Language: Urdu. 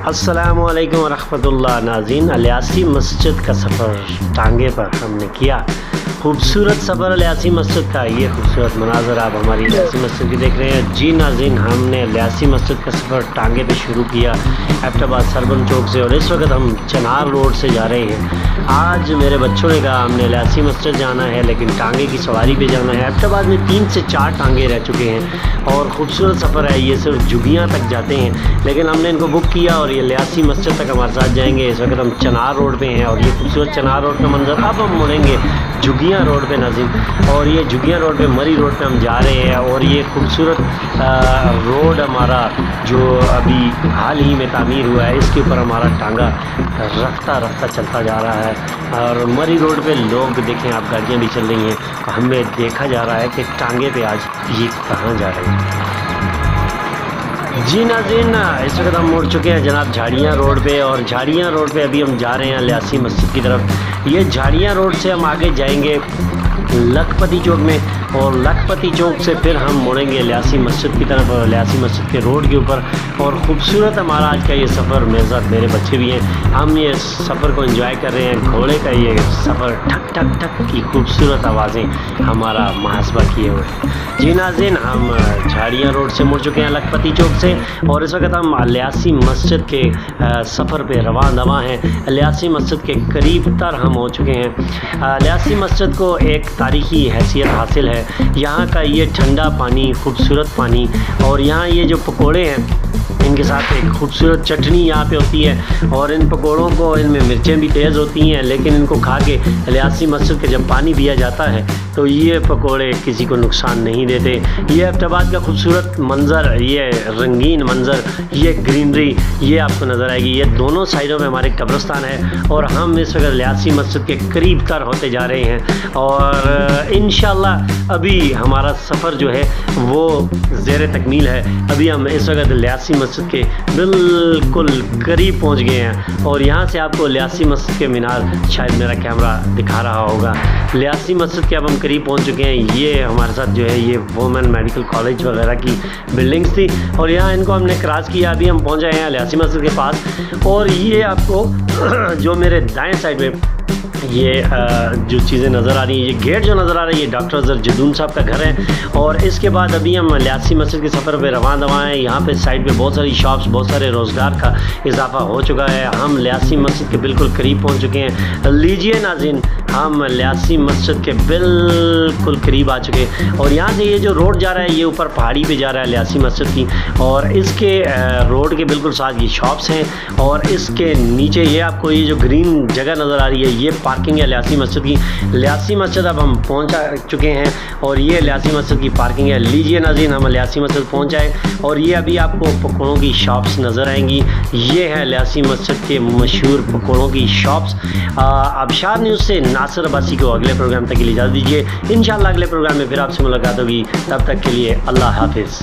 السلام علیکم ورحمۃ اللہ ناظرین، الیاسی مسجد کا سفر ٹانگے پر ہم نے کیا۔ خوبصورت سفر الیاسی مسجد کا، یہ خوبصورت مناظر آپ ہماری الیاسی مسجد کی دیکھ رہے ہیں۔ جی ناظرین، ہم نے الیاسی مسجد کا سفر ٹانگے پہ شروع کیا ایبٹ آباد سربن چوک سے، اور اس وقت ہم چنار روڈ سے جا رہے ہیں۔ آج میرے بچوں نے کہا ہم نے الیاسی مسجد جانا ہے لیکن ٹانگے کی سواری پہ جانا ہے۔ ایبٹ آباد میں 3 سے 4 ٹانگے رہ چکے ہیں اور خوبصورت سفر ہے، یہ صرف جھگیاں تک جاتے ہیں، لیکن ہم نے ان کو بک کیا اور یہ الیاسی مسجد تک ہمارے ساتھ جائیں گے۔ اس وقت ہم چنار روڈ پہ ہیں اور یہ خوبصورت چنار روڈ کا منظر، اب ہم مڑیں گے جھگیاں روڈ پہ ناظرین، اور یہ جھگیاں روڈ پہ مری روڈ پہ ہم جا رہے ہیں، اور یہ خوبصورت روڈ ہمارا جو ابھی حال ہی میں تعمیر ہوا ہے، اس کے اوپر ہمارا ٹانگا رفتہ رفتہ چلتا جا رہا ہے۔ اور مری روڈ پہ لوگ دیکھیں آپ، گاڑیاں بھی چل رہی ہیں، ہمیں دیکھا جا رہا ہے کہ ٹانگے پہ آج یہ کہاں جا رہے ہیں۔ جی ناظرین، اس وقت ہم مڑ چکے ہیں جناب جھاڑیاں روڈ پہ، اور جھاڑیاں روڈ پہ ابھی ہم جا رہے ہیں الیاسی مسجد کی طرف۔ یہ جھاڑیاں روڈ سے ہم آگے جائیں گے لکھپتی چوک میں، اور لکھپتی چوک سے پھر ہم مڑیں گے الیاسی مسجد کی طرف، الیاسی مسجد کے روڈ کے اوپر۔ اور خوبصورت ہمارا آج کا یہ سفر، میرے ساتھ میرے بچے بھی ہیں، ہم یہ سفر کو انجوائے کر رہے ہیں۔ گھوڑے کا یہ سفر، ٹھک ٹھک ٹھک کی خوبصورت آوازیں ہمارا محاسبہ کیے ہوئے ہیں۔ جی ناظرین، ہم جھاڑیاں روڈ سے مڑ چکے ہیں لکھپتی چوک سے، اور اس وقت ہم الیاسی مسجد کے سفر پہ رواں دواں ہیں۔ الیاسی مسجد کے قریب تر ہم ہو چکے ہیں۔ الیاسی مسجد کو ایک تاریخی حیثیت حاصل ہے، یہاں کا یہ ٹھنڈا پانی، خوبصورت پانی، اور یہاں یہ جو پکوڑے ہیں ان کے ساتھ ایک خوبصورت چٹنی یہاں پہ ہوتی ہے، اور ان پکوڑوں کو، ان میں مرچیں بھی تیز ہوتی ہیں، لیکن ان کو کھا کے الیاسی مسجد کے جب پانی پیا جاتا ہے تو یہ پکوڑے کسی کو نقصان نہیں دیتے۔ یہ ایبٹ آباد کا خوبصورت منظر، یہ رنگین منظر، یہ گرینری یہ آپ کو نظر آئے گی۔ یہ دونوں سائڈوں میں ہمارے قبرستان ہے، اور ہم اس وقت الیاسی مسجد کے قریب تر ہوتے جا رہے ہیں، اور انشاءاللہ ابھی ہمارا سفر جو ہے وہ زیر تکمیل ہے۔ ابھی ہم اس وقت الیاسی مسجد کے بالکل قریب پہنچ گئے ہیں، اور یہاں سے آپ کو الیاسی مسجد کے مینار شاید میرا کیمرہ دکھا رہا ہوگا۔ الیاسی مسجد کے اب ہم قریب پہنچ چکے ہیں۔ یہ ہمارے ساتھ جو ہے یہ وومن میڈیکل کالج وغیرہ کی بلڈنگس تھی، اور یہاں ان کو ہم نے کراس کیا۔ ابھی ہم پہنچ گئے ہیں الیاسی مسجد کے پاس، اور یہ آپ کو جو میرے دائیں سائڈ میں یہ جو چیزیں نظر آ رہی ہیں، یہ گیٹ جو نظر آ رہا ہے، یہ ڈاکٹر اظہر جدون صاحب کا گھر ہے۔ اور اس کے بعد ابھی ہم الیاسی مسجد کے سفر پہ رواں دواں ہیں۔ یہاں پہ سائڈ پہ بہت ساری شاپس، بہت سارے روزگار کا اضافہ ہو چکا ہے۔ ہم الیاسی مسجد کے بالکل قریب پہنچ چکے ہیں۔ لیجئے ناظرین، ہم الیاسی مسجد کے بالکل قریب آ چکے ہیں، اور یہاں سے یہ جو روڈ جا رہا ہے یہ اوپر پہاڑی پہ جا رہا ہے الیاسی مسجد کی، اور اس کے روڈ کے بالکل ساتھ یہ شاپس ہیں، اور اس کے نیچے یہ آپ کو یہ جو گرین جگہ نظر آ رہی ہے یہ پارکنگ ہے الیاسی مسجد کی۔ الیاسی مسجد اب ہم پہنچ چکے ہیں، اور یہ الیاسی مسجد کی پارکنگ ہے۔ لیجئے ناظرین، ہم الیاسی مسجد پہنچ جائیں، اور یہ ابھی آپ کو پکوڑوں کی شاپس نظر آئیں گی۔ یہ ہے الیاسی مسجد کے مشہور پکوڑوں کی شاپس۔ ابشار نیوز سے ناصر عباسی کو اگلے پروگرام تک کے لیے اجازت دیجیے۔ انشاءاللہ اگلے پروگرام میں پھر آپ سے ملاقات ہوگی، تب تک کے لیے اللہ حافظ۔